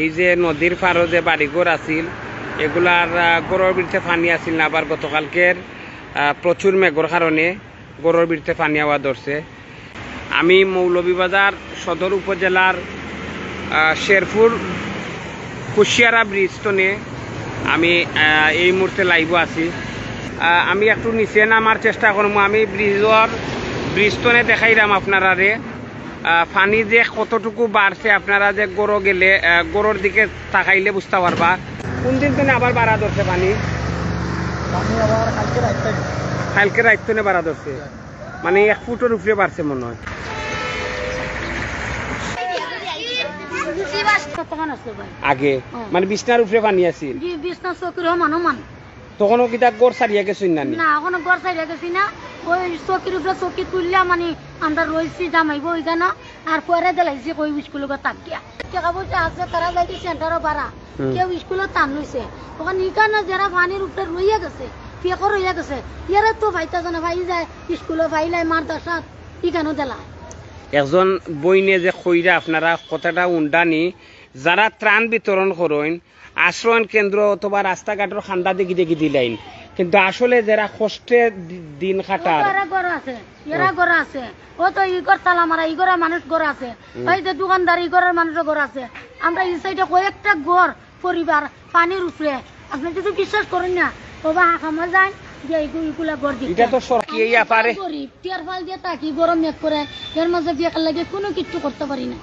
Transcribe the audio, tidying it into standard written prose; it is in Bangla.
এই যে নদীর পাড়ও যে বাড়িঘর আছিল এগুলার গড়ের বিরুদ্ধে পানি আসিল না। আবার গতকালকের প্রচুর মেঘর কারণে গড়ের বিরুদ্ধে পানি আওয়া ধরছে। আমি মৌলভীবাজার সদর উপজেলার শেরপুর কুশিয়ারা ব্রিজটনে আমি এই মুহূর্তে লাইভ আছি। আমি একটু নিচে নামার চেষ্টা করবো। আমি ব্রিজটনে দেখাইলাম আপনারা রে পানি যে কতটুকু বাড়ছে। আপনারা যে গড় গেলে গড়ের দিকে তাকাইলে বুঝতে পারবা কোন দিন তো আবার বাড়া ধরছে পানি। কালকে রাইতনে বাড়া ধরছে, মানে 1 ফুটের উপরে বাড়ছে মনে হয়। আগে মানে বিছনার উপরে পানি আছিল, তখনও কিতা গড় সারিয়া গেছুন না? না এখনো গড় সারিয়া গেছি না। ওই চকির উপরে চকি তুললা মানে আমরা রয়েছি জামাইব ওইখানে আর পরে দিলাইছি ওই স্কুলে তাক গিয়া টাকা পয়সা আছে তারা যাইতে সেন্টারও বাড়া কেউ স্কুলে টান লইছে ওখানে ইখানে যারা পানির উপরে রইয়া গেছে পেকর রইয়া গেছে ইয়ারা তো ভাইতা জানা ভাই যায় স্কুলে ভাইলাই মাদ্রাসাত ইখানেও দিলা। একজন বইনে যে কইরা আপনারা কথাটা উন্ডানি যারা ত্রাণ বিতরণ করেন আশ্রয়ন কেন্দ্র অথবা রাস্তাঘাটের খান্দা দেখি দেখি দিলাইন, কিন্তু আসলে যারা কষ্টে দিন কাটার ঘর আছে এরা ঘর আছে ও তো ইগর তালা মারা ইগরা মানুষ ঘর আছে ওই যে দোকানদার ইগরের মানুষের ঘর আছে। আমরা এই সাইডে কয়েকটা ঘর পরিবার পানির উপরে আপনি যদি বিশ্বাস করেন না বাবা হাকামা যায় যে এইগুলা ঘর দিচ্ছে। এটা তো সরকিয়া পারে গরিব টিয়ার ফাল দিয়ে তাকি গরম মেঘ করে এর মাঝে বিয়ে লাগে কোনো কিছু করতে পারি না।